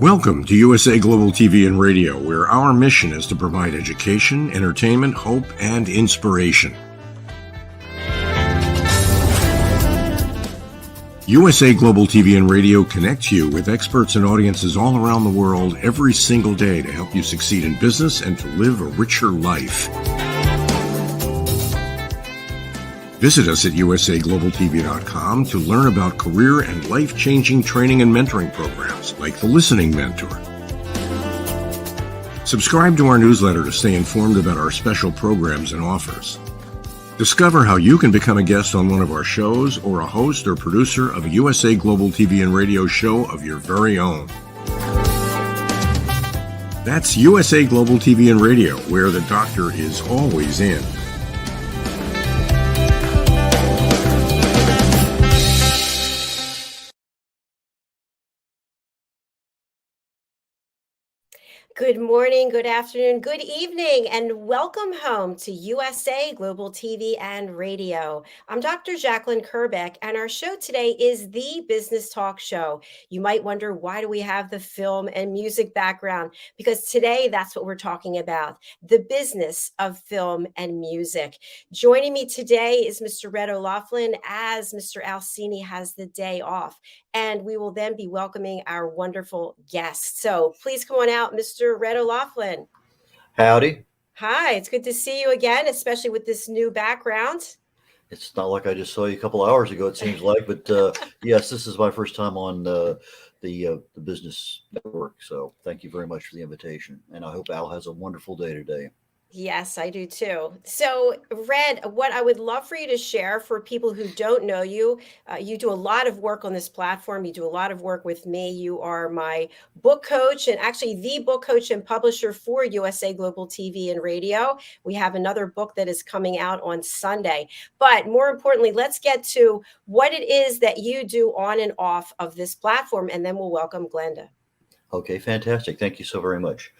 Welcome to USA Global TV and Radio, where our mission is to provide education, entertainment, hope, and inspiration. USA Global TV and Radio connects you with experts and audiences all around the world every single day to help you succeed in business and to live a richer life. Visit us at usaglobaltv.com to learn about career and life-changing training and mentoring programs like the Listening Mentor. Subscribe to our newsletter to stay informed about our special programs and offers. Discover how you can become a guest on one of our shows or a host or producer of a USA Global TV and Radio show of your very own. That's USA Global TV and Radio, where the doctor is always in. Good morning, good afternoon, good evening, and welcome home to USA Global TV and Radio. I'm Dr. Jacalyn Kerbeck, and our show today is the Business Talk Show. You might wonder, why do we have the film and music background? Because today, that's what we're talking about, the business of film and music. Joining me today is Mr. Red O'Loughlin, as Mr. CINI has the day off. And we will then be welcoming our wonderful guests. So please come on out, Mr. Red O'Loughlin. Howdy. Hi, it's good to see you again, especially with this new background. It's not like I just saw you a couple hours ago, it seems like, but yes, this is my first time on the business network. So thank you very much for the invitation. And I hope Al has a wonderful day today. Yes, I do too. So, Red, what I would love for you to share for people who don't know you, you do a lot of work on this platform. You do a lot of work with me. You are my book coach and actually the book coach and publisher for USA Global TV and Radio. We have another book that is coming out on Sunday. But more importantly, let's get to what it is that you do on and off of this platform, and then we'll welcome Glenda. Okay, fantastic. Thank you so very much.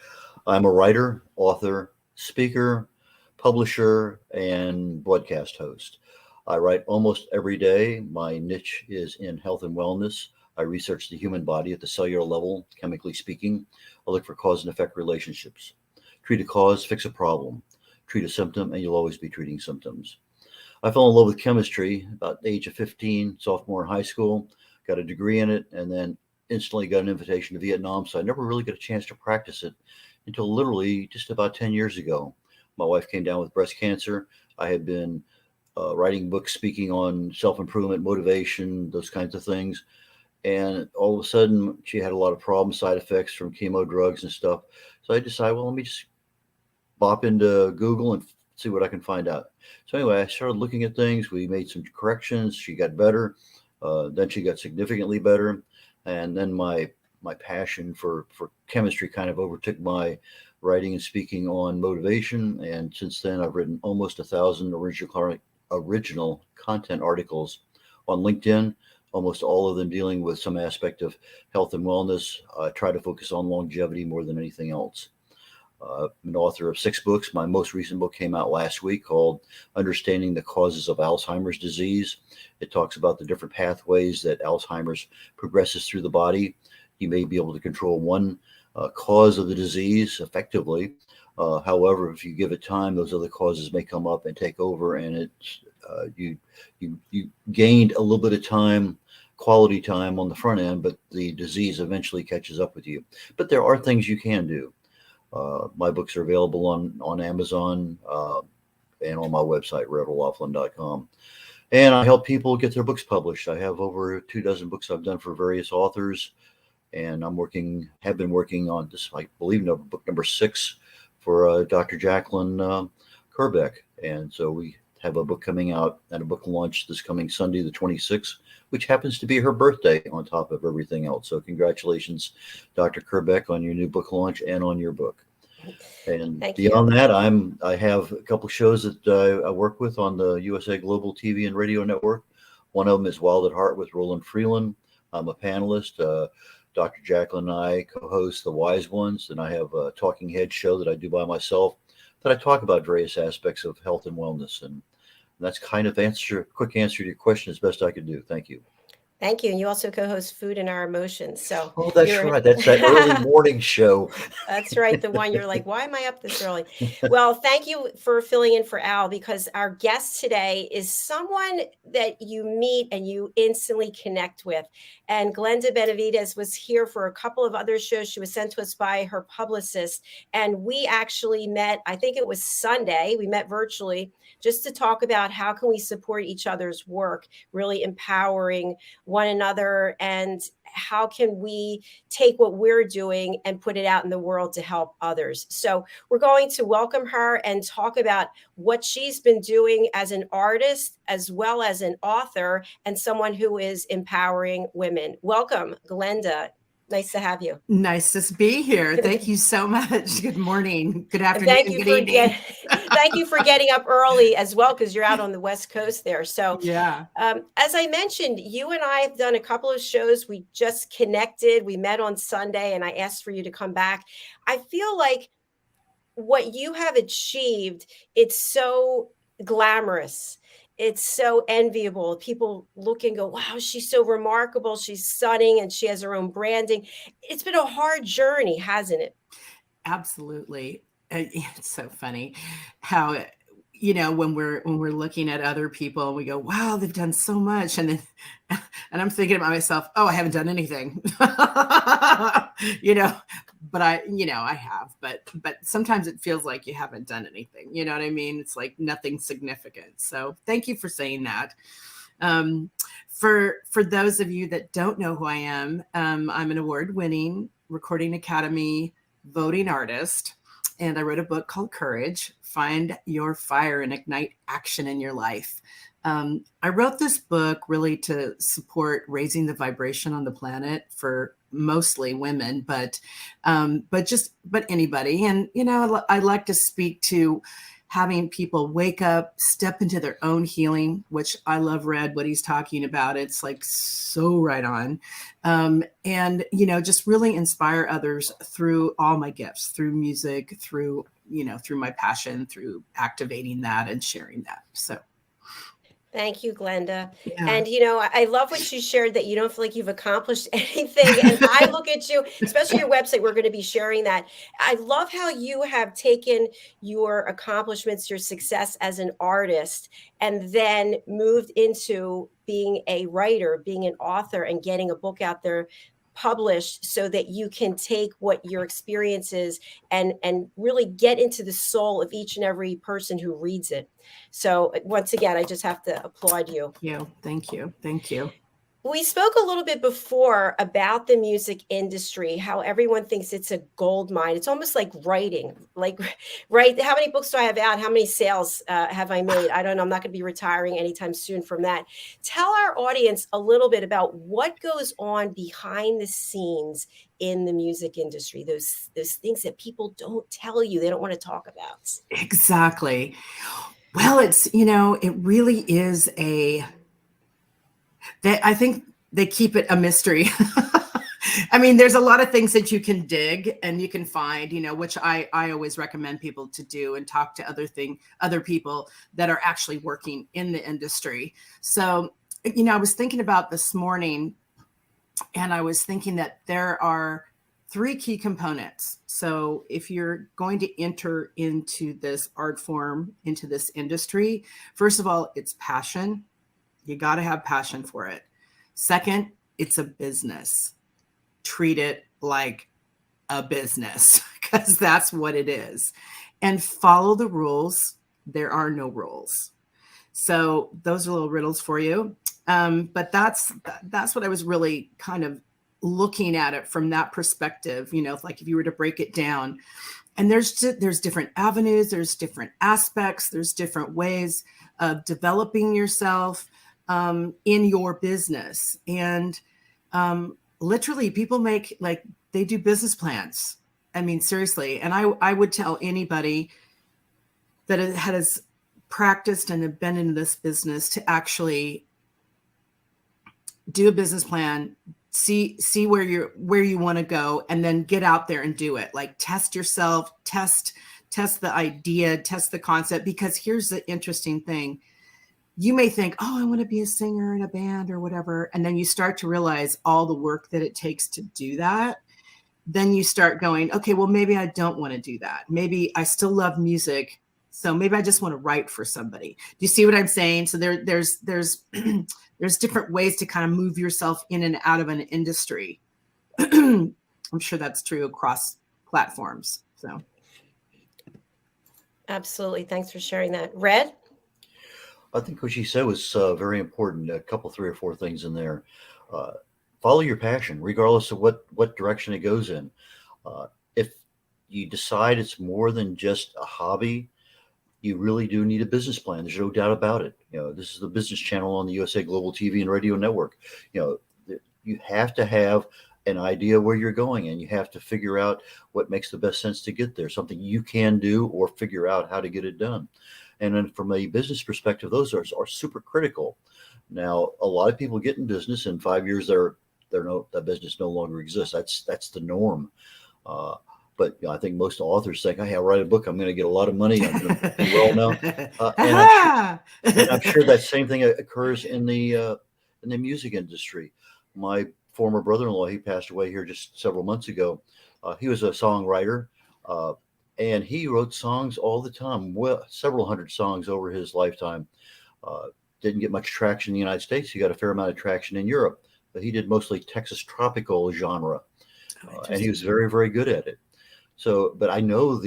I'm a writer, author, speaker, publisher, and broadcast host. I write almost every day. My niche is in health and wellness. I research the human body at the cellular level, chemically speaking. I look for cause and effect relationships. Treat a cause, fix a problem. Treat a symptom, and you'll always be treating symptoms. I fell in love with chemistry about the age of 15, sophomore in high school, got a degree in it, and then instantly got an invitation to Vietnam, so I never really got a chance to practice it until literally just about 10 years ago. My wife came down with breast cancer. I had been writing books, speaking on self-improvement, motivation, those kinds of things. And all of a sudden, she had a lot of problems, side effects from chemo drugs and stuff. So I decided, well, let me just bop into Google and see what I can find out. So anyway, I started looking at things. We made some corrections. She got better. Then she got significantly better. And then my passion for chemistry kind of overtook my writing and speaking on motivation. And since then, I've written almost 1,000 original content articles on LinkedIn, almost all of them dealing with some aspect of health and wellness. I try to focus on longevity more than anything else. I'm an author of 6 books. My most recent book came out last week called Understanding the Causes of Alzheimer's Disease. It talks about the different pathways that Alzheimer's progresses through the body. You may be able to control one cause of the disease effectively. However, if you give it time, those other causes may come up and take over, and you gained a little bit of time, quality time on the front end, but the disease eventually catches up with you. But there are things you can do. My books are available on Amazon and on my website, redolaughlin.com. And I help people get their books published. I have over 24 books I've done for various authors. And have been working on this, I believe, book number 6 for Dr. Jacalyn Kerbeck. And so we have a book coming out and a book launch this coming Sunday, the 26th, which happens to be her birthday on top of everything else. So congratulations, Dr. Kerbeck, on your new book launch and on your book. And Thank beyond you. that, I have a couple shows that I work with on the USA Global TV and Radio Network. One of them is Wild at Heart with Roland Freeland. I'm a panelist. Dr. Jacalyn and I co-host The Wise Ones, and I have a talking head show that I do by myself that I talk about various aspects of health and wellness. And that's kind of quick answer to your question as best I could do. Thank you. Thank you. And you also co-host Food and Our Emotions. So Oh, that's you're right. That's that early morning show. That's right. The one you're like, why am I up this early? Well, thank you for filling in for Al, because our guest today is someone that you meet and you instantly connect with. And Glenda Benevides was here for a couple of other shows. She was sent to us by her publicist. And we actually met, I think it was Sunday. We met virtually just to talk about how can we support each other's work, really empowering one another, and how can we take what we're doing and put it out in the world to help others. So we're going to welcome her and talk about what she's been doing as an artist, as well as an author and someone who is empowering women. Welcome, Glenda. Nice to have you. Nice to be here. Thank you so much. Good morning, good And afternoon, good evening. thank you for getting up early as well, because you're out on the West Coast there. So Yeah, as I mentioned, you and I have done a couple of shows. We just connected. We met on Sunday, and I asked for you to come back. I feel like what you have achieved, it's so glamorous. It's so enviable. People look and go, wow, she's so remarkable. She's stunning, and she has her own branding. It's been a hard journey, hasn't it? absolutely. It's so funny how when we're looking at other people, we go, wow, they've done so much, and then and I'm thinking about myself, oh, I haven't done anything. But I have, but sometimes it feels like you haven't done anything. You know what I mean? It's like nothing significant. So thank you for saying that. For those of you that don't know who I am, I'm an award-winning Recording Academy voting artist, and I wrote a book called Courage: Find Your Fire and Ignite Action in Your Life. I wrote this book really to support raising the vibration on the planet for mostly women, but anybody. And, I like to speak to having people wake up, step into their own healing, which I love what he's talking about. It's like so right on. And, just really inspire others through all my gifts, through music, through my passion, through activating that and sharing that. So. Thank you, Glenda. Yeah. And, I love what you shared, that you don't feel like you've accomplished anything. And I look at you, especially your website, we're going to be sharing that. I love how you have taken your accomplishments, your success as an artist, and then moved into being a writer, being an author, and getting a book out there published, so that you can take what your experience is and really get into the soul of each and every person who reads it. So once again, I just have to applaud you. Thank you. We spoke a little bit before about the music industry, how everyone thinks it's a gold mine. It's almost like writing, right? How many books do I have out? How many sales have I made? I don't know. I'm not going to be retiring anytime soon from that. Tell our audience a little bit about what goes on behind the scenes in the music industry, those things that people don't tell you, they don't want to talk about. Exactly. Well, it really is I think they keep it a mystery. I mean, there's a lot of things that you can dig and you can find, which I always recommend people to do, and talk to other people that are actually working in the industry. So, I was thinking about this morning, and I was thinking that there are 3 key components. So if you're going to enter into this art form, into this industry, first of all, it's passion. You got to have passion for it. Second, it's a business. Treat it like a business, because that's what it is. And follow the rules. There are no rules. So those are little riddles for you. But that's what I was really kind of looking at it from that perspective, like if you were to break it down. And there's different avenues, there's different aspects, there's different ways of developing yourself in your business. And literally people they do business plans. I mean, seriously. And I would tell anybody that has practiced and have been in this business to actually do a business plan, see where you want to go, and then get out there and do it. Like, test yourself, test the idea, test the concept. Because here's the interesting thing. you may think, oh, I want to be a singer in a band or whatever. And then you start to realize all the work that it takes to do that. Then you start going, okay, well, maybe I don't want to do that. Maybe I still love music. So maybe I just want to write for somebody. Do you see what I'm saying? So there's there's different ways to kind of move yourself in and out of an industry. I'm sure that's true across platforms. So Absolutely. Thanks for sharing that. Red? I think what she said was very important. A couple, 3 or 4 things in there. Follow your passion, regardless of what direction it goes in. If you decide it's more than just a hobby, you really do need a business plan. There's no doubt about it. This is the business channel on the USA Global TV and Radio Network. You have to have an idea where you're going, and you have to figure out what makes the best sense to get there, something you can do, or figure out how to get it done. And then from a business perspective, those are super critical. Now, a lot of people get in business, in 5 years, that business no longer exists. That's the norm. But I think most authors think, hey, I'll write a book, I'm going to get a lot of money, I'm going to do well now. And I'm sure that same thing occurs in the music industry. My former brother-in-law, he passed away here just several months ago. He was a songwriter, and he wrote songs all the time, several hundred songs over his lifetime. Didn't get much traction in the United States. He got a fair amount of traction in Europe, but he did mostly Texas tropical genre, and he was very, very good at it. So, but I know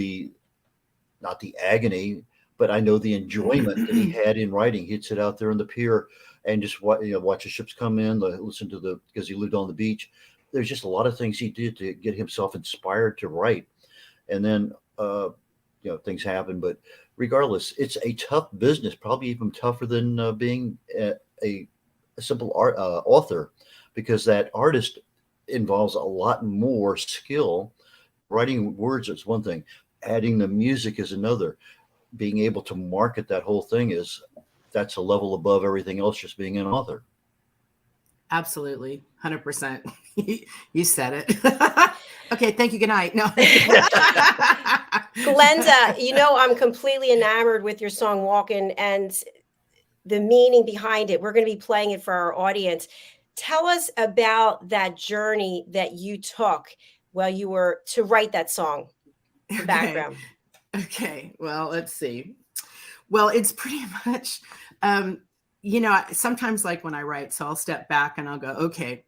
not the agony, but I know the enjoyment that he had in writing. He'd sit out there on the pier and just watch the ships come in, listen to because he lived on the beach. There's just a lot of things he did to get himself inspired to write. And then, things happen, but regardless, it's a tough business, probably even tougher than being a simple author, because that artist involves a lot more skill. Writing words is one thing, adding the music is another. Being able to market that whole thing that's a level above everything else, just being an author. Absolutely. 100%. You said it. Okay. Thank you. Good night. No. Glenda, I'm completely enamored with your song Walkin' and the meaning behind it. We're going to be playing it for our audience. Tell us about that journey that you took while you were to write that song, the background. Okay. Well, let's see. Well, it's pretty much, sometimes like when I write, so I'll step back and I'll go, okay,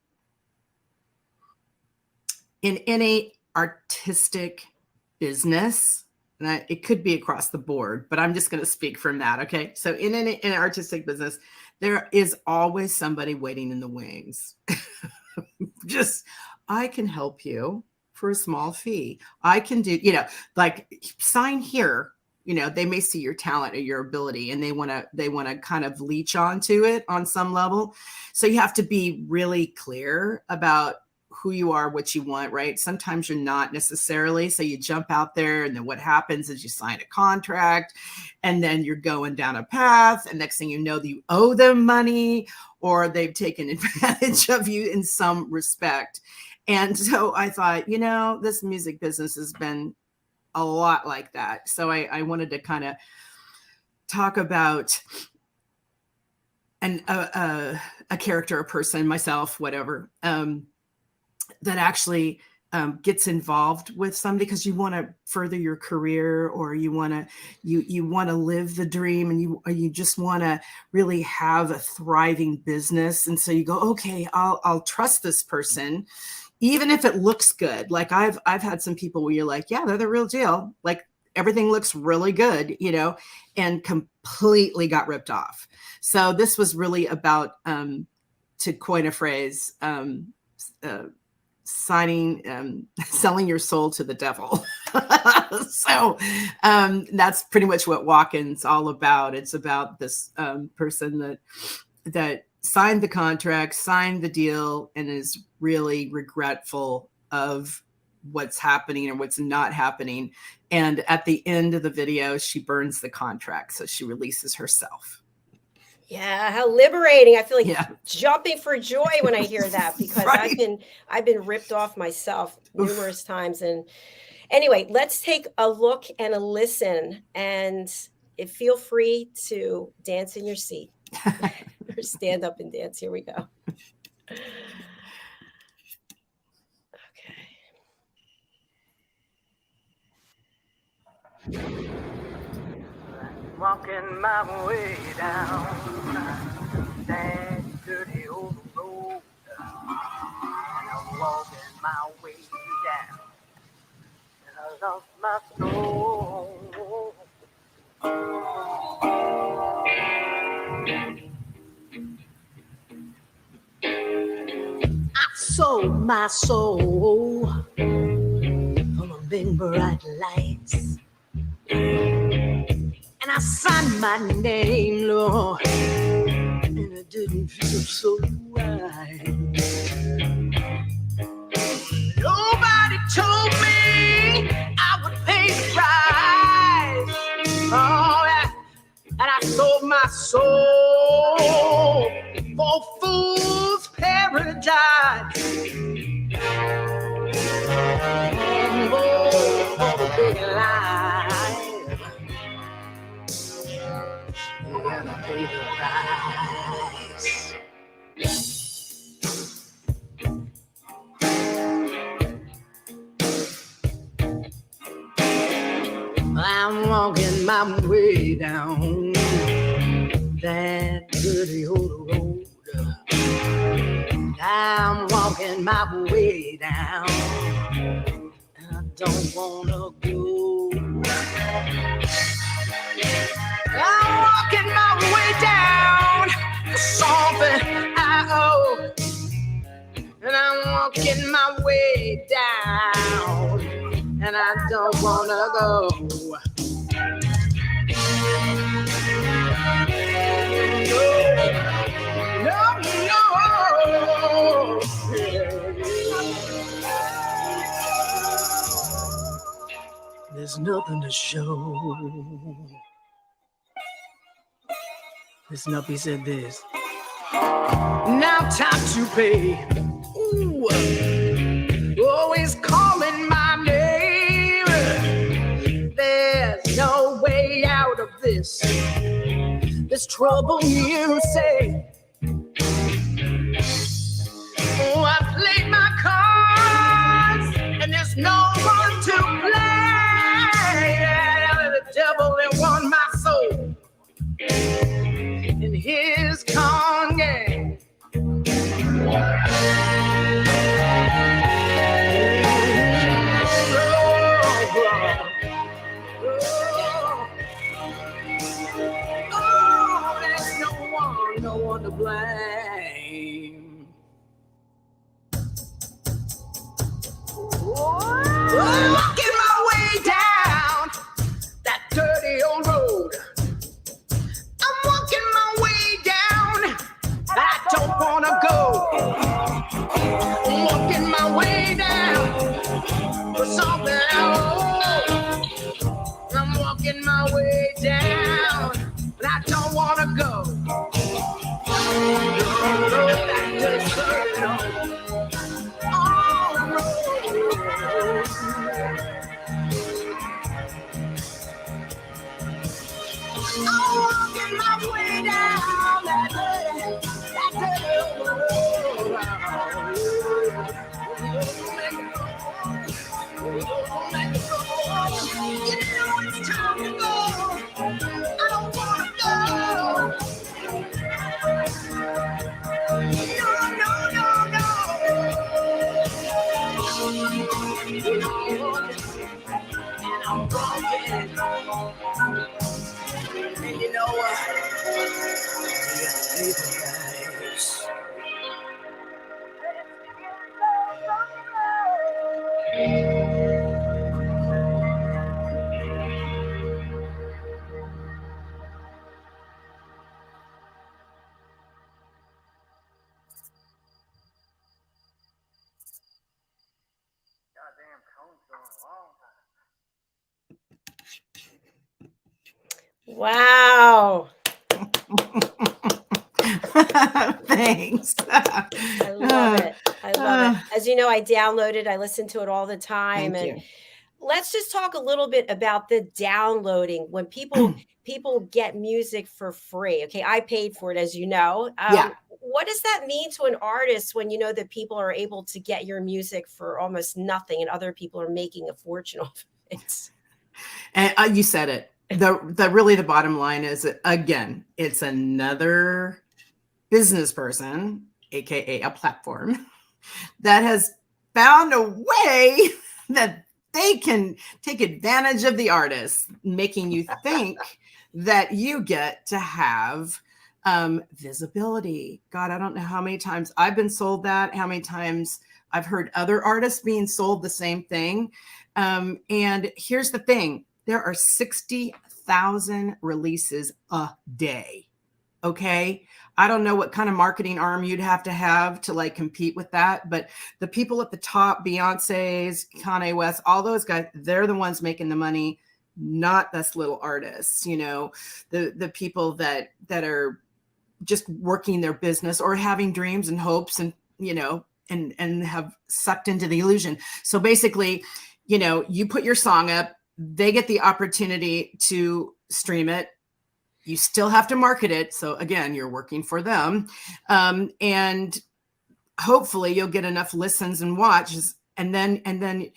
in any artistic business, and it could be across the board, but I'm just going to speak from that. Okay. So in an artistic business, there is always somebody waiting in the wings. I can help you for a small fee. I can do, like sign here. They may see your talent or your ability, and they want to kind of leech onto it on some level. So you have to be really clear about who you are, what you want, right? Sometimes you're not necessarily. So you jump out there, and then what happens is you sign a contract, and then you're going down a path, and next thing you know, you owe them money, or they've taken advantage of you in some respect. And so I thought, this music business has been a lot like that. So I wanted to kind of talk about a character, a person, myself, whatever, that actually gets involved with somebody because you want to further your career, or you want to live the dream, and you just want to really have a thriving business. And so you go, okay, I'll trust this person, even if it looks good. Like I've had some people where you're like, yeah, they're the real deal. Like everything looks really good, and completely got ripped off. So this was really about, to coin a phrase, selling your soul to the devil. So that's pretty much what Walkin's all about. It's about this person that signed the contract, signed the deal, and is really regretful of what's happening or what's not happening. And at the end of the video, she burns the contract. So she releases herself. Yeah, how liberating. I feel like jumping for joy when I hear that, because right. I've been ripped off myself numerous times. And anyway, let's take a look and a listen, and feel free to dance in your seat. Or stand up and dance. Here we go. Okay. Walking my way down that dirty old road. I'm walking my way down, and I lost my soul. I sold my soul for a big bright lights. And I signed my name, Lord, and it didn't feel so right. Nobody told me I would pay the price. Oh, yeah. And I sold my soul for fool's paradise. And for the big life. You gotta pay the price. I'm walking my way down that dirty old road. I'm walking my way down, and I don't wanna go. I'm walking my way down for something I owe, and I'm walking my way down, and I don't wanna go. No, no, no. There's nothing to show. Listen up, he said this. Now time to pay. Ooh, always calling my name. There's no way out of this trouble, you say. Oh, I played my cards, and there's no one to play. Yeah, the devil that won my soul in his con game. No one to blame. I'm walking my way down that dirty old road. I'm walking my way down, I don't wanna go. I'm walking my way down for something I owe. I'm walking my way down, but I don't wanna go. And you know what? You gotta pay the price. Goddamn cone's going a long time. Wow. Thanks. I love it. I love it. As you know, I download it. I listen to it all the time. Thank And you. let's just talk a little bit about the downloading when people get music for free. Okay, I paid for it, as you know. Yeah. What does that mean to an artist when you know that people are able to get your music for almost nothing and other people are making a fortune off it? And you said it. The really the bottom line is, again, it's another business person, aka a platform, that has found a way that they can take advantage of the artist, making you think that you get to have visibility. God, I don't know how many times I've been sold that, how many times I've heard other artists being sold the same thing. And here's the thing, there are 60,000 releases a day. Okay. I don't know what kind of marketing arm you'd have to like compete with that, but the people at the top, Beyonce's, Kanye West, all those guys, they're the ones making the money, not us little artists, you know, the people that are just working their business or having dreams and hopes and, you know, and have sucked into the illusion. So basically, you know, you put your song up, they get the opportunity to stream it. You still have to market it. So again, you're working for them. And hopefully you'll get enough listens and watches. And then,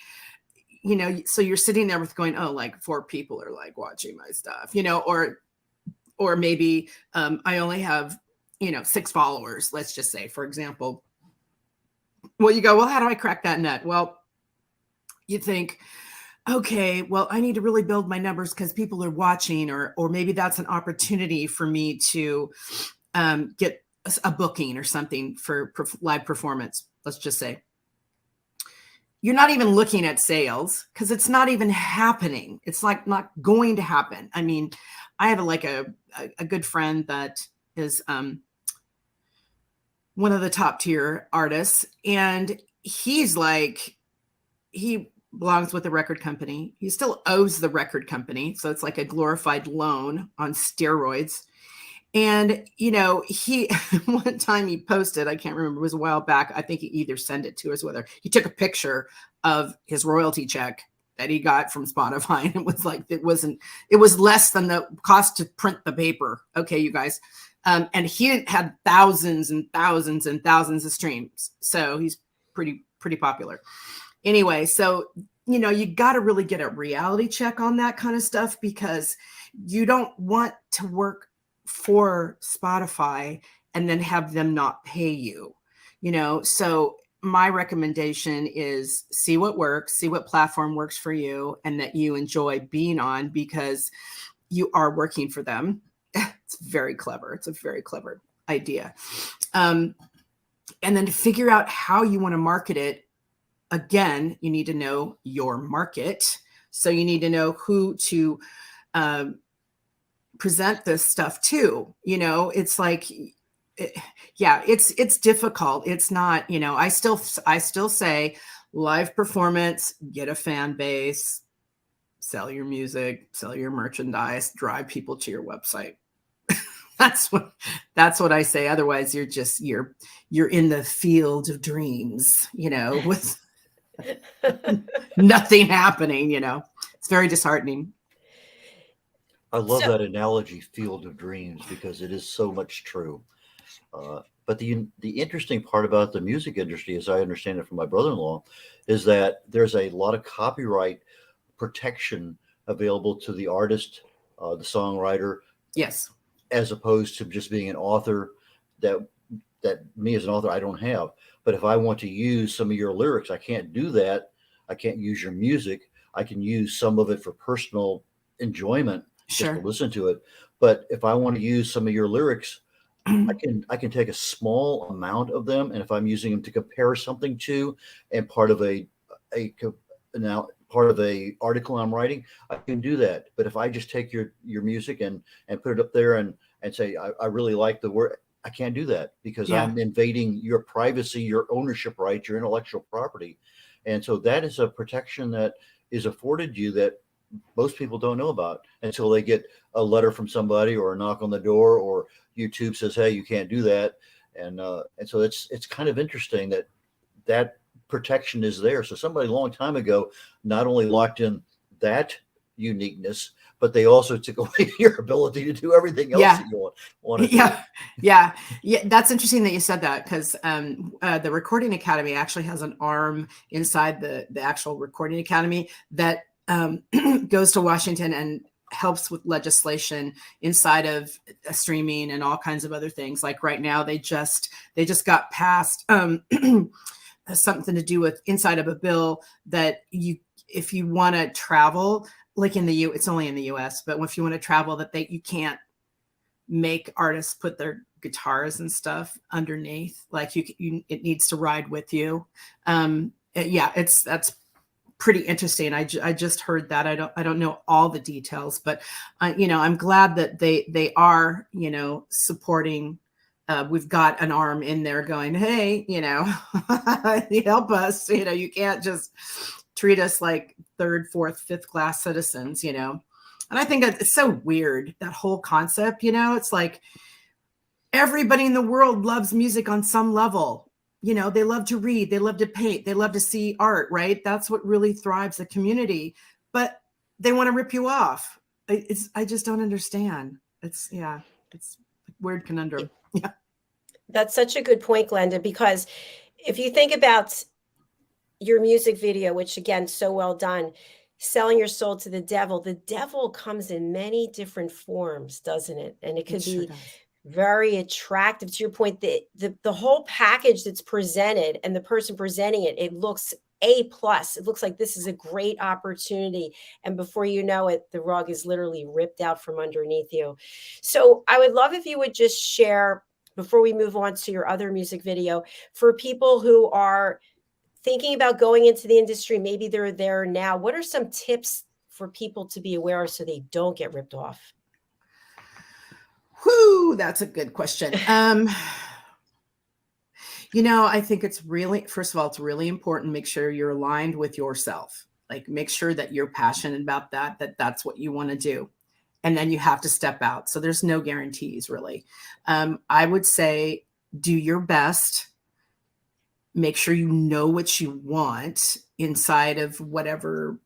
you know, so you're sitting there with going, oh, like 4 people are like watching my stuff, you know, or maybe I only have, you know, 6 followers, let's just say, for example. Well, you go, well, how do I crack that nut? Well, you think, okay, well, I need to really build my numbers because people are watching, or maybe that's an opportunity for me to get a booking or something for live performance. Let's just say you're not even looking at sales because it's not even happening. It's like not going to happen. I mean, I have a good friend that is one of the top tier artists, and he's like, he belongs with a record company. He still owes the record company. So it's like a glorified loan on steroids. And, you know, he, one time he posted, I can't remember, it was a while back. I think he either sent it to us, whether he took a picture of his royalty check that he got from Spotify. And it was like, it was less than the cost to print the paper. Okay, you guys. And he had thousands and thousands and thousands of streams. So he's pretty popular. Anyway, so, you know, you got to really get a reality check on that kind of stuff, because you don't want to work for Spotify and then have them not pay you, you know. So my recommendation is see what works, see what platform works for you and that you enjoy being on, because you are working for them. It's very clever. It's a very clever idea. And then to figure out how you want to market it. Again, you need to know your market. So you need to know who to present this stuff to. You know, it's like, it's difficult. It's not, you know, I still say live performance, get a fan base, sell your music, sell your merchandise, drive people to your website. That's what I say. Otherwise, you're in the field of dreams, you know, with nothing happening, you know. It's very disheartening. I love that analogy, field of dreams, because it is so much true. But the interesting part about the music industry, as I understand it from my brother-in-law, is that there's a lot of copyright protection available to the artist, the songwriter. Yes. As opposed to just being an author that me as an author, I don't have. But if I want to use some of your lyrics, I can't do that. I can't use your music. I can use some of it for personal enjoyment, sure, just to listen to it. But if I want to use some of your lyrics, I can take a small amount of them, and if I'm using them to compare something to, and part of a article I'm writing, I can do that. But if I just take your music and put it up there and say, I really like the word, I can't do that, because I'm invading your privacy, your ownership rights, your intellectual property. And so that is a protection that is afforded you that most people don't know about until they get a letter from somebody or a knock on the door, or YouTube says, hey, you can't do that. And so it's kind of interesting that protection is there. So somebody a long time ago not only locked in that uniqueness, but they also took away your ability to do everything else that you want to do. Yeah. That's interesting that you said that, because the Recording Academy actually has an arm inside the actual Recording Academy that goes to Washington and helps with legislation inside of streaming and all kinds of other things. Like right now, they just got passed something to do with inside of a bill that if you want to travel, like it's only in the US, but if you want to travel, that you can't make artists put their guitars and stuff underneath. Like it needs to ride with you. That's pretty interesting. I just heard that. I don't know all the details, but I'm glad that they are, supporting. We've got an arm in there going, hey, help us. You can't just treat us like third, fourth, fifth class citizens, And I think it's so weird, that whole concept, it's like everybody in the world loves music on some level. They love to read, they love to paint, they love to see art, right? That's what really thrives the community, but they want to rip you off. I just don't understand. It's a weird conundrum. Yeah. That's such a good point, Glenda, because if you think about your music video, which again, so well done, selling your soul to the devil comes in many different forms, doesn't it? And it could be very attractive. To your point, the whole package that's presented and the person presenting it looks A+. It looks like this is a great opportunity. And before you know it, the rug is literally ripped out from underneath you. So I would love if you would just share, before we move on to your other music video, for people who are thinking about going into the industry, maybe they're there now, what are some tips for people to be aware of so they don't get ripped off? Whew, that's a good question. I think it's really, first of all, it's really important. Make sure you're aligned with yourself. Like, make sure that you're passionate about that's what you want to do. And then you have to step out. So there's no guarantees, really. I would say do your best. Make sure you know what you want inside of whatever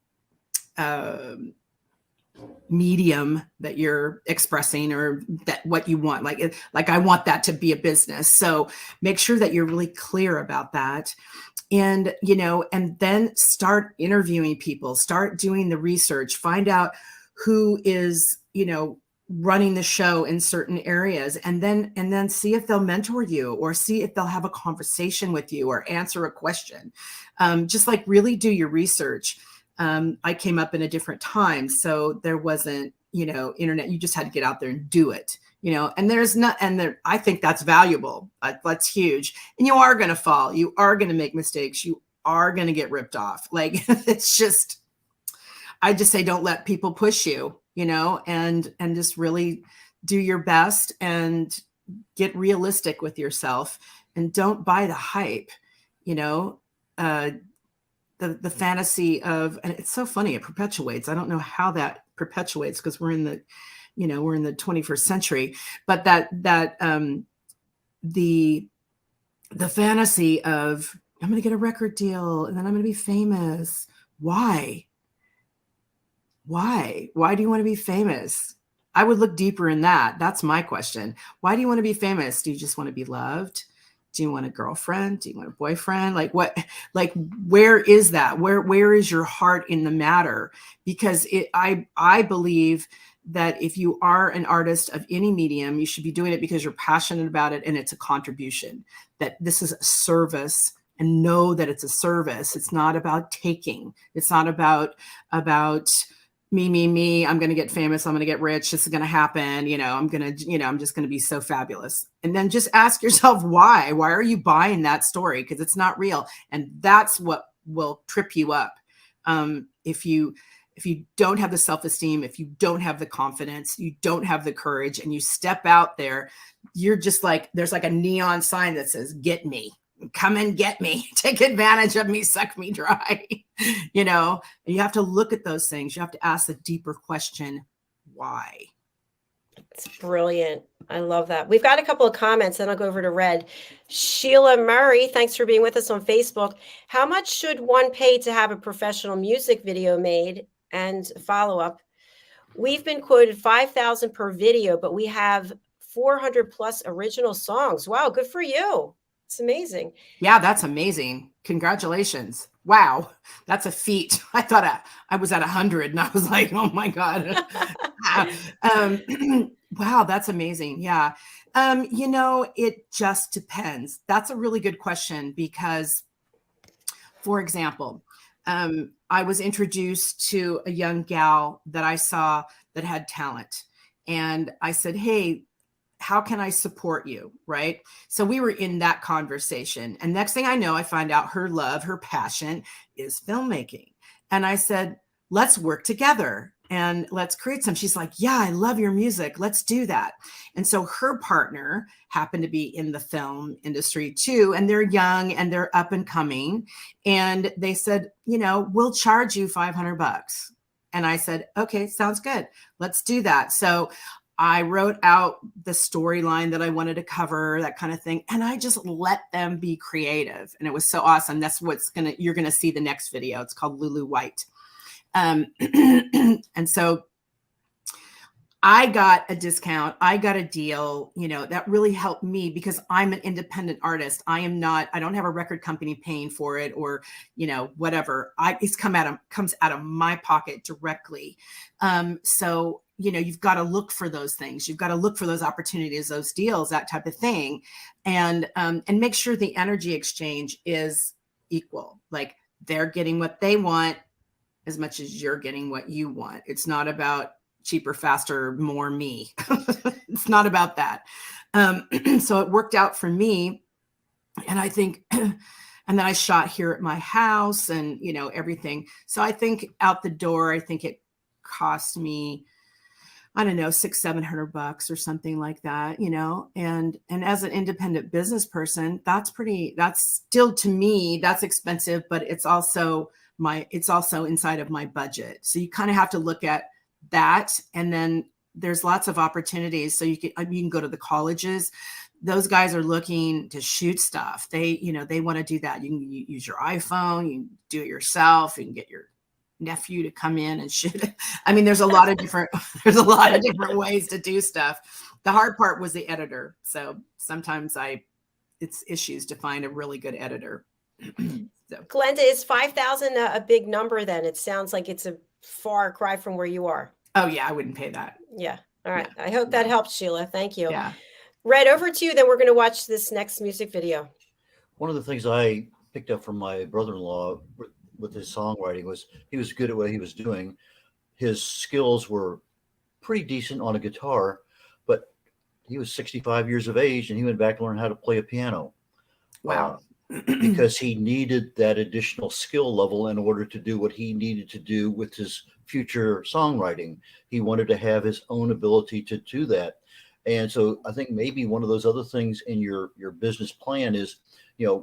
medium that you're expressing, or that what you want. Like I want that to be a business. So make sure that you're really clear about that. And, and then start interviewing people, start doing the research, find out who is, running the show in certain areas, and then see if they'll mentor you, or see if they'll have a conversation with you, or answer a question. Just like really do your research. I came up in a different time, so there wasn't, internet. You just had to get out there and do it, and I think that's valuable. That's huge. And you are going to fall. You are going to make mistakes. You are going to get ripped off. Like, it's just, I just say, don't let people push you, and just really do your best and get realistic with yourself, and don't buy the hype, the fantasy of, and it's so funny, it perpetuates. I don't know how that perpetuates, because we're in the 21st century, but the fantasy of, I'm going to get a record deal and then I'm going to be famous. Why do you want to be famous? I would look deeper in that. That's my question. Why do you want to be famous? Do you just want to be loved? Do you want a girlfriend? Do you want a boyfriend? Like what? Like, where is that? Where is your heart in the matter? Because I believe that if you are an artist of any medium, you should be doing it because you're passionate about it and it's a contribution. That this is a service, and know that it's a service. It's not about taking. It's not about me. I'm going to get famous. I'm going to get rich. This is going to happen. I'm just going to be so fabulous. And then just ask yourself, why are you buying that story? Because it's not real. And that's what will trip you up. If you don't have the self-esteem, if you don't have the confidence, you don't have the courage, and you step out there, you're just like, there's like a neon sign that says, get me. Come and get me, take advantage of me, suck me dry, and you have to look at those things. You have to ask the deeper question, why? It's brilliant. I love that. We've got a couple of comments, then I'll go over to Red. Sheila Murray, thanks for being with us on Facebook. How much should one pay to have a professional music video made? And follow up. We've been quoted $5,000 per video, but we have 400 plus original songs. Wow, good for you. It's amazing. Yeah, that's amazing. Congratulations. Wow, that's a feat. I thought I was at 100 and I was like, oh my God. Wow, that's amazing. Yeah. It just depends. That's a really good question because, for example, I was introduced to a young gal that I saw that had talent. And I said, hey, how can I support you? Right. So we were in that conversation. And next thing I know, I find out her love, her passion is filmmaking. And I said, let's work together and let's create some. She's like, yeah, I love your music. Let's do that. And so her partner happened to be in the film industry too. And they're young and they're up and coming. And they said, we'll charge you $500. And I said, okay, sounds good. Let's do that. So I wrote out the storyline that I wanted to cover, that kind of thing. And I just let them be creative. And it was so awesome. That's you're going to see the next video. It's called Lulu White. And so I got a discount. I got a deal, that really helped me because I'm an independent artist. I don't have a record company paying for it or, whatever. It's comes out of my pocket directly. So you've got to look for those things. You've got to look for those opportunities, those deals, that type of thing. And make sure the energy exchange is equal. Like they're getting what they want as much as you're getting what you want. It's not about cheaper, faster, more me. It's not about that. So it worked out for me. And I think, and then I shot here at my house and, everything. So I think out the door, I think it cost me, I don't know, $600-700 or something like that, and as an independent business person, that's still to me, that's expensive, but it's also inside of my budget. So you kind of have to look at that. And then there's lots of opportunities. So you can go to the colleges. Those guys are looking to shoot stuff. They want to do that. You can use your iPhone, you can do it yourself, you can get your nephew to come in and shoot it. I mean, there's a lot of different ways to do stuff. The hard part was the editor. So sometimes it's issues to find a really good editor. So. Glenda, is 5,000 a big number then? It sounds like it's a far cry from where you are. Oh yeah, I wouldn't pay that. Yeah. All right. Yeah. I hope that helps, Sheila. Thank you. Yeah. Red, over to you. Then we're going to watch this next music video. One of the things I picked up from my brother-in-law with his songwriting was he was good at what he was doing. His skills were pretty decent on a guitar, but he was 65 years of age and he went back to learn how to play a piano. Wow. Because he needed that additional skill level in order to do what he needed to do with his future songwriting. He wanted to have his own ability to do that. And so I think maybe one of those other things in your business plan is,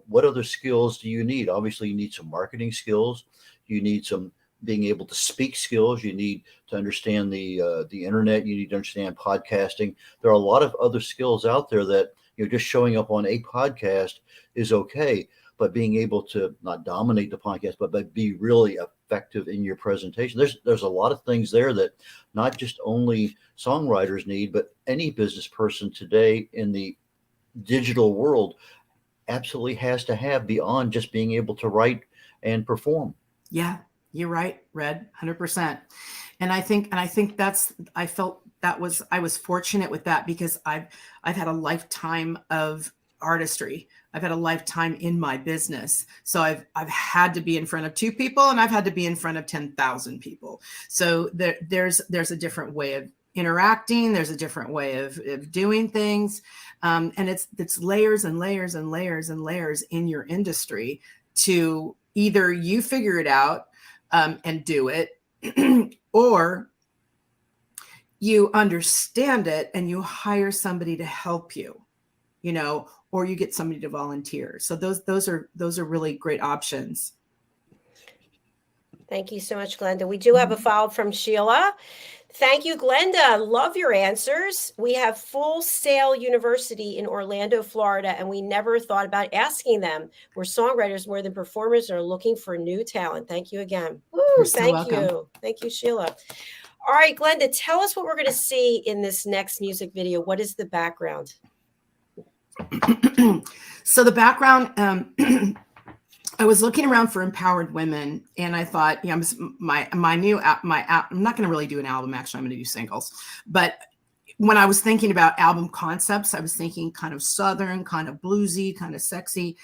what other skills do you need? Obviously, you need some marketing skills. You need some being able to speak skills. You need to understand the internet. You need to understand podcasting. There are a lot of other skills out there that, just showing up on a podcast is okay, but being able to not dominate the podcast, but be really effective in your presentation. There's a lot of things there that not just only songwriters need, but any business person today in the digital world absolutely has to have beyond just being able to write and perform. Yeah, you're right, Red, 100%. And I think I was fortunate with that because I've had a lifetime of artistry. I've had a lifetime in my business. So I've had to be in front of 2 people and I've had to be in front of 10,000 people. So there's a different way of interacting. There's a different way of doing things. And it's layers and layers and layers and layers in your industry to either you figure it out and do it, or you understand it and you hire somebody to help you, or you get somebody to volunteer. So those are really great options. Thank you so much, Glenda. We do have a follow-up from Sheila. Thank you, Glenda. Love your answers. We have Full Sail University in Orlando, Florida, and we never thought about asking them. We're songwriters more than performers and are looking for new talent. Thank you again. Woo, You're so thank welcome. you. Thank you, Sheila. All right, Glenda, tell us what we're going to see in this next music video. What is the background? So the background, I was looking around for empowered women, and I thought, yeah, my new app, I'm not going to really do an album. Actually, I'm going to do singles. But when I was thinking about album concepts, I was thinking kind of Southern, kind of bluesy, kind of sexy.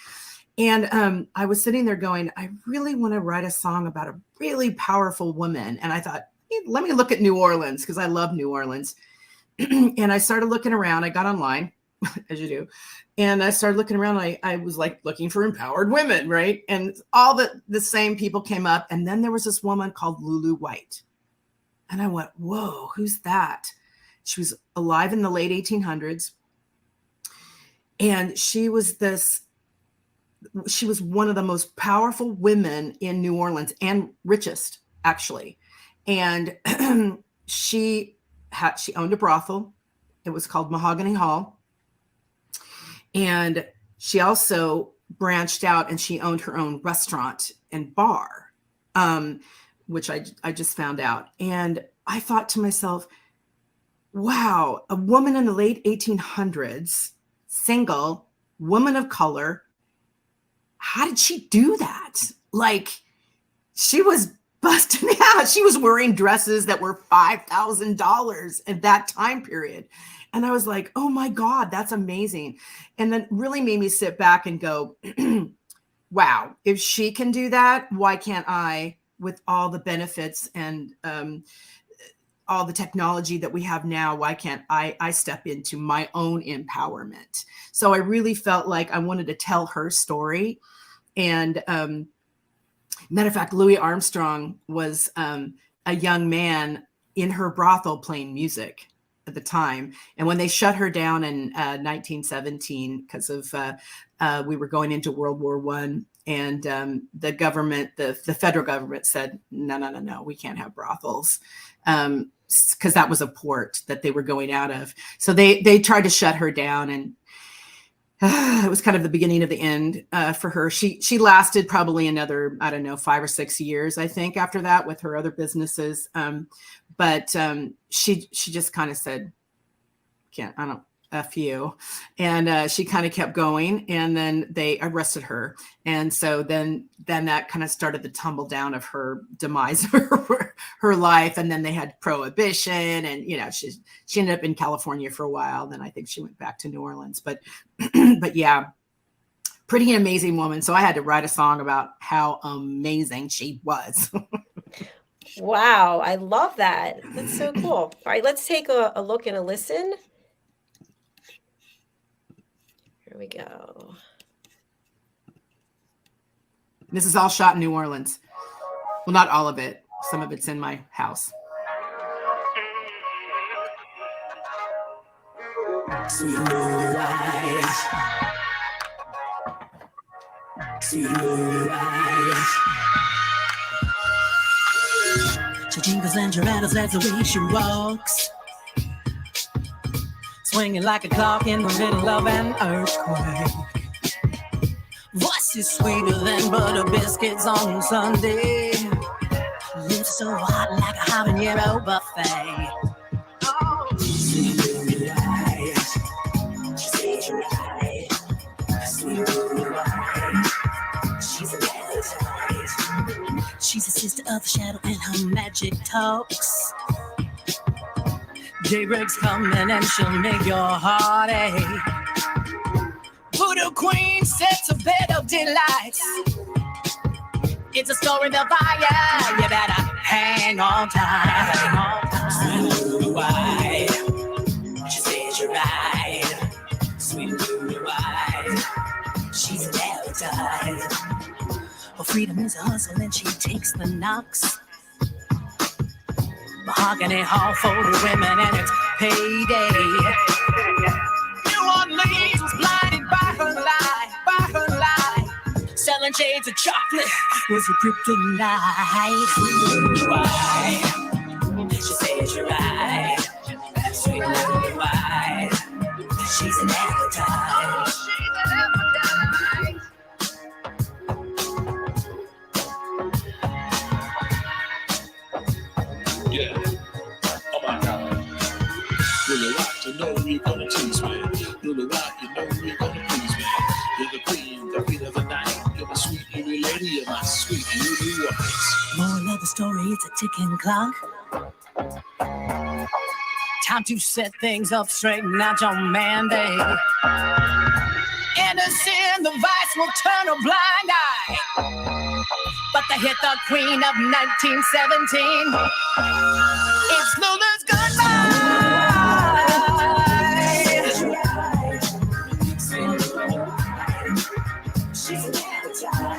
And I was sitting there going, I really want to write a song about a really powerful woman. And I thought, hey, let me look at New Orleans, because I love New Orleans. And I started looking around. I got online, as you do. And I started looking around. I was like looking for empowered women, right? And all the same people came up. And then there was this woman called Lulu White. And I went, whoa, who's that? She was alive in the late 1800s. And she was one of the most powerful women in New Orleans, and richest, actually. And she owned a brothel. It was called Mahogany Hall. And she also branched out, and she owned her own restaurant and bar, which I just found out. And I thought to myself, wow, a woman in the late 1800s, single, woman of color, how did she do that? Like, she was busting out. She was wearing dresses that were $5,000 at that time period. And I was like, oh my God, that's amazing. And then really made me sit back and go, wow, if she can do that, why can't I, with all the benefits and all the technology that we have now, why can't I step into my own empowerment? So I really felt like I wanted to tell her story. And matter of fact, Louis Armstrong was a young man in her brothel playing music at the time. And when they shut her down in 1917, because of we were going into World War I, and the government, the federal government said, no, we can't have brothels, because that was a port that they were going out of. So they tried to shut her down, and it was kind of the beginning of the end for her. She lasted probably another, 5 or 6 years, I think, after that, with her other businesses. But she just kind of said, F you. And she kind of kept going, and then they arrested her. And so then that kind of started the tumble down of her demise of her life. And then they had prohibition, and, she ended up in California for a while. Then I think she went back to New Orleans, but yeah, pretty amazing woman. So I had to write a song about how amazing she was. Wow, I love that. That's so cool. All right, let's take a look and a listen. Here we go. This is all shot in New Orleans. Well, not all of it. Some of it's in my house. Sweet little eyes. Sweet little eyes. She jingles and she rattles, that's the way she walks. Swinging like a clock in the middle of an earthquake. Voice is sweeter than butter biscuits on Sunday. Lips so hot like a habanero buffet. Oh, sweet little eyes. She says you're right. Sweet little eyes. She's a bad. She's a sister of the shadow, and her magic talks. Daybreak's coming and she'll make your heart ache. Voodoo Queen sets a bed of delights. It's a story of fire. You better hang on tight. Sweet little white. She says you're right. Sweet little white. She's a appetite. Well, freedom is a hustle and she takes the knocks. Mahogany Hall for the women, and it's payday. New Orleans was blinded by her lie, selling shades of chocolate was her kryptonite. Why? She says said you're right. Sweet Lily White. She's an appetite. She's an appetite. Yeah. Oh my God. Lily White, you know you're gonna tease me. Lily White, you know you're gonna please me. You're the queen of the night. You're my sweet Lily lady. You're my sweet Lily White. Moral of the story, it's a ticking clock. Time to set things up, straighten out your man, babe. Innocent, the vice will turn a blind eye. But they hit the queen of 1917. It's Lula's goodbye.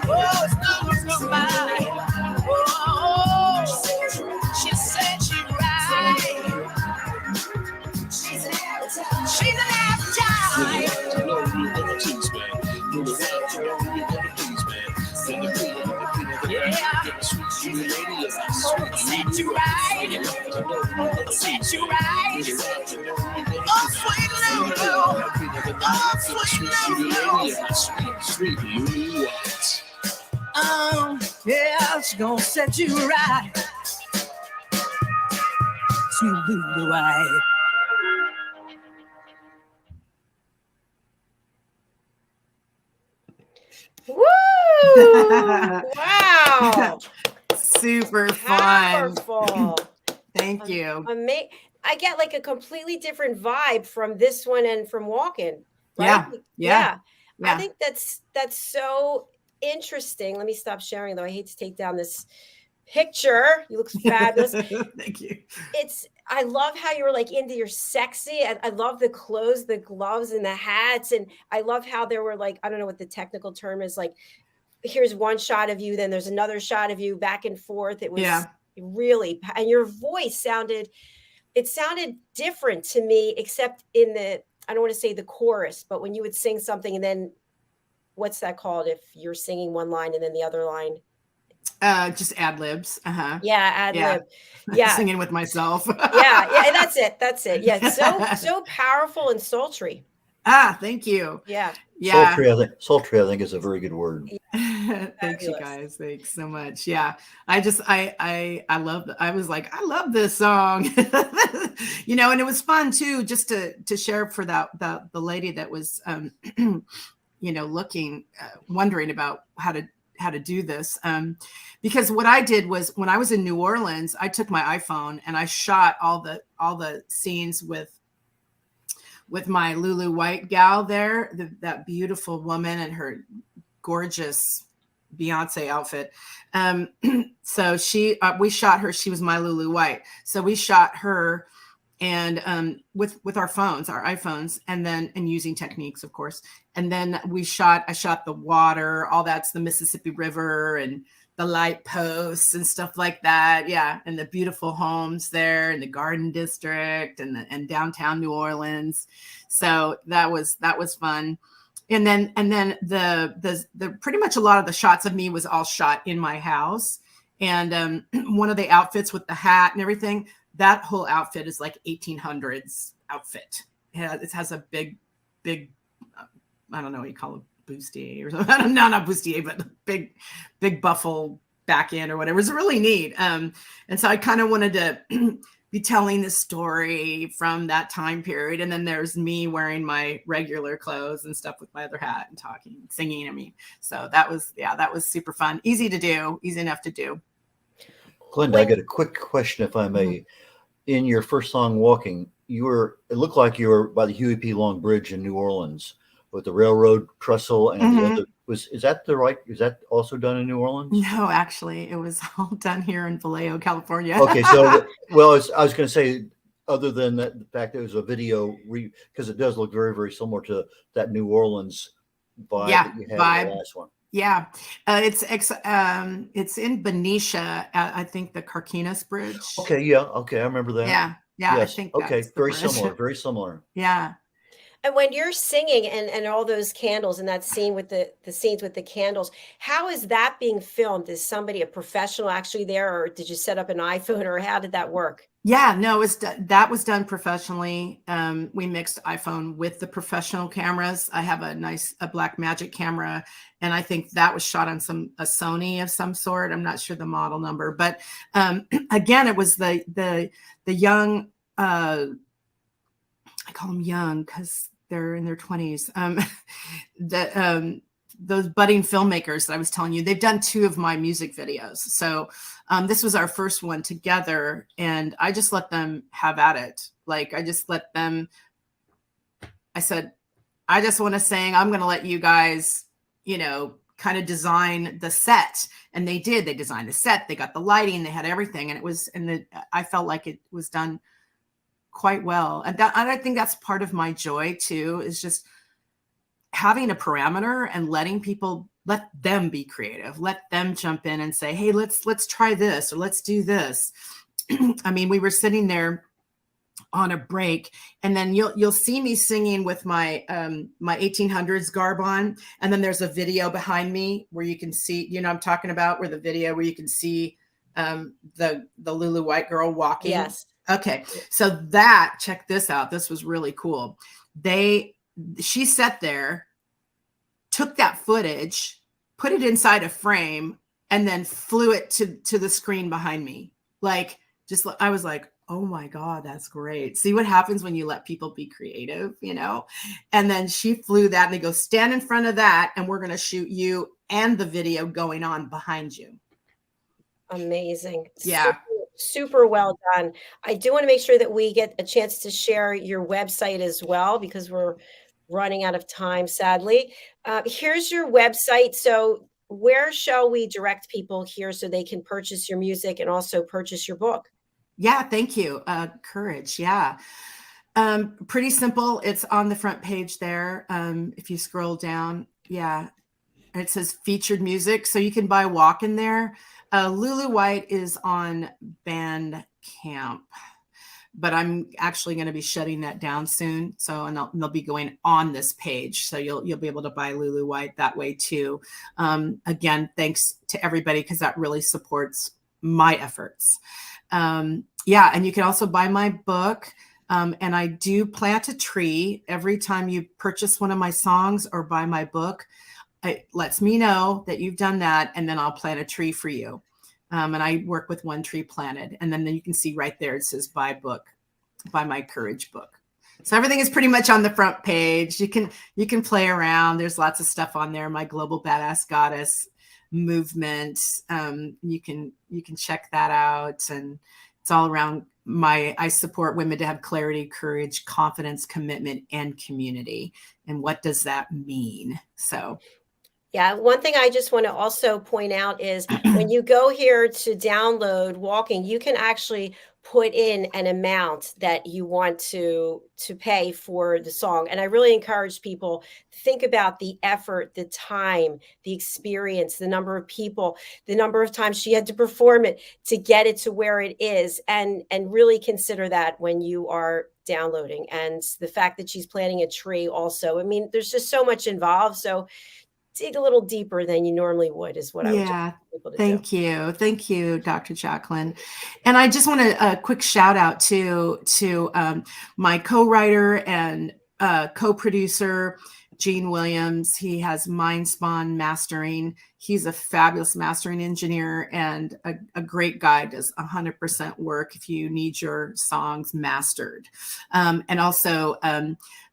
Oh, it's Lula's goodbye. Oh, she said she's right. She's an appetite. You know you're gonna tease me. Lily White, you know you're gonna please me. You're the queen of the night. You're my sweet Lily lady. You're my sweet Set you right. Set you right. Oh, sweet Lulu. Oh, sweet Lulu. Sweet Lily White. Yeah, she's gonna set you right. Sweet Lulu White. Woo! Wow. Super fun. Powerful. Thank you. I get like a completely different vibe from this one and from Walkin'. Yeah, Right? yeah. I think that's so interesting. Let me stop sharing though. I hate to take down this picture. You look fabulous. Thank you. I love how you were like into your sexy. I love the clothes, the gloves, and the hats. And I love how there were like, I don't know what the technical term is, like, here's one shot of you, then there's another shot of you, back and forth. It was really, and your voice sounded different to me, except in the, I don't want to say the chorus, but when you would sing something and then what's that called? If you're singing one line and then the other line. Just ad libs. Yeah, ad lib. Yeah, singing with myself. yeah, that's it. Yeah, so powerful and sultry. Thank you. Yeah. Sultry, I think is a very good word. Thanks, you guys. Thanks so much. Yeah, I love. I was like, I love this song. And it was fun too, just to share for the lady that was, looking, wondering about how to do this. Because what I did was when I was in New Orleans, I took my iPhone and I shot all the scenes with my Lulu White gal there, that beautiful woman and her gorgeous Beyonce outfit. So we shot her. She was my Lulu White. So we shot her and with our phones, our iPhones, and using techniques, of course. And then I shot the water, all that's the Mississippi River and the light posts and stuff like that. Yeah. And the beautiful homes there in the Garden District and downtown New Orleans. So that was fun. And then the pretty much a lot of the shots of me was all shot in my house. And one of the outfits with the hat and everything, that whole outfit is like 1800s outfit. It has a big, I don't know what you call it, bustier or something. No, not bustier, but big buffle back end or whatever. It's really neat. And so I kind of wanted to be telling this story from that time period. And then there's me wearing my regular clothes and stuff with my other hat and talking, singing. So that was super fun. Easy enough to do. Glenda, I got a quick question, if I may. Mm-hmm. In your first song, Walking, it looked like you were by the Huey P. Long Bridge in New Orleans with the railroad trestle and the other. Is that also done in New Orleans? No, actually, it was all done here in Vallejo, California. Okay, so I was going to say, other than that, the fact that it was a video, because it does look very, very similar to that New Orleans vibe that you had in the last one. Yeah, it's in Benicia, I think the Carquinez Bridge. Okay, I remember that. Yeah, yes. I think okay, very similar, very similar. Yeah. And when you're singing and all those candles and that scene with the scenes with the candles, how is that being filmed? Is somebody, a professional actually there, or did you set up an iPhone, or how did that work? Yeah, no, that was done professionally. We mixed iPhone with the professional cameras. I have a Black Magic camera, and I think that was shot on a Sony of some sort. I'm not sure the model number, but again, it was the young. I call them young because they're in their 20s. Those budding filmmakers that I was telling you, they've done 2 of my music videos. So this was our first one together, and I just let them have at it. Like, I just let them, I said, I just want to sing. I'm going to let you guys, kind of design the set. And they did. They designed the set. They got the lighting. They had everything. And I felt like it was done quite well. And I think that's part of my joy too, is just having a parameter and letting them be creative, let them jump in and say, hey, let's try this, or let's do this. I mean, we were sitting there on a break, and then you'll see me singing with my my 1800s garb on, and then there's a video behind me where you can see, I'm talking about, where you can see the Lulu White girl walking. Yes. Okay. So check this out. This was really cool. She sat there, took that footage, put it inside a frame, and then flew it to the screen behind me. I was like, oh my God, that's great. See what happens when you let people be creative, And then she flew that, and they go, stand in front of that, and we're going to shoot you and the video going on behind you. Amazing. Yeah. Super well done. I do want to make sure that we get a chance to share your website as well, because we're running out of time, sadly. Here's your website. So where shall we direct people here so they can purchase your music and also purchase your book? Yeah, thank you. Courage. Yeah. Pretty simple. It's on the front page there. If you scroll down, yeah, it says featured music. So you can buy Walk in there. Lulu White is on Bandcamp, but I'm actually going to be shutting that down soon. So, and they'll be going on this page. So you'll be able to buy Lulu White that way too. Again, thanks to everybody, because that really supports my efforts. Yeah. And you can also buy my book. And I do plant a tree every time you purchase one of my songs or buy my book. It lets me know that you've done that, and then I'll plant a tree for you. And I work with One Tree Planted. And then you can see right there, it says buy my Courage book. So everything is pretty much on the front page. You can play around. There's lots of stuff on there. My Global Badass Goddess movement. You can check that out. And it's all around I support women to have clarity, courage, confidence, commitment, and community. And what does that mean? So. Yeah, one thing I just want to also point out is when you go here to download Walking, you can actually put in an amount that you want to pay for the song. And I really encourage people, think about the effort, the time, the experience, the number of people, the number of times she had to perform it to get it to where it is, and really consider that when you are downloading. And the fact that she's planting a tree also, I mean, there's just so much involved. So dig a little deeper than you normally would is what I would just people to thank you. Thank you, Dr. Jacalyn. And I just want a quick shout out to my co-writer and co-producer, Gene Williams. He has Mindspawn Mastering. He's a fabulous mastering engineer and a great guy, does 100% work if you need your songs mastered. And also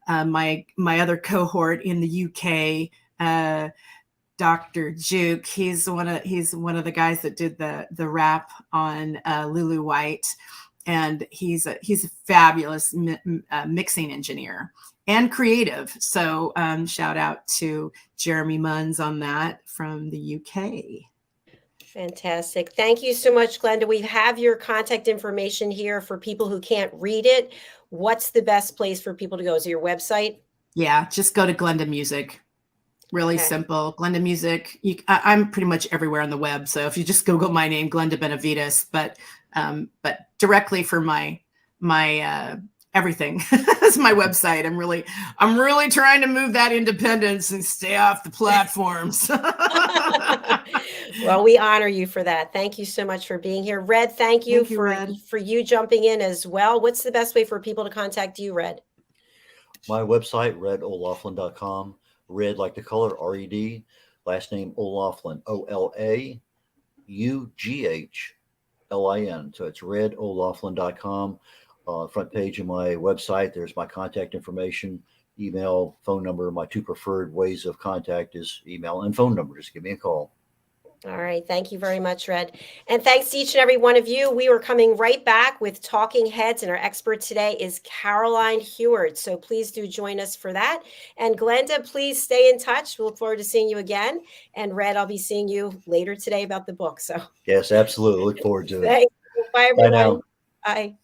my other cohort in the UK, Dr. Juke, he's one of the guys that did the rap on Lulu White, and he's a fabulous mixing engineer and creative. So shout out to Jeremy Munns on that from the UK. Fantastic. Thank you so much, Glenda. We have your contact information here for people who can't read it. What's the best place for people to go? Is it your website? Yeah, just go to Glenda Music. Really simple. Glenda Music. I'm pretty much everywhere on the web. So if you just Google my name, Glenda Benevides, but directly for my everything. That's my website. I'm really trying to move that independence and stay off the platforms. Well, we honor you for that. Thank you so much for being here. Red, thank you, Red. for you jumping in as well. What's the best way for people to contact you, Red? My website, redolaughlin.com. Red like the color, R-E-D. Last name O'Laughlin, O-L-A-U-G-H-L-I-N. So it's redolaughlin.com. Front page of my website, there's my contact information, email, phone number. My two preferred ways of contact is email and phone number. Just give me a call. All right. Thank you very much, Red. And thanks to each and every one of you. We are coming right back with Talking Heads, and our expert today is Caroline Heward. So please do join us for that. And Glenda, please stay in touch. We look forward to seeing you again. And Red, I'll be seeing you later today about the book. So Yes, absolutely. Look forward to it. thanks. Bye, Bye everyone. now. Bye.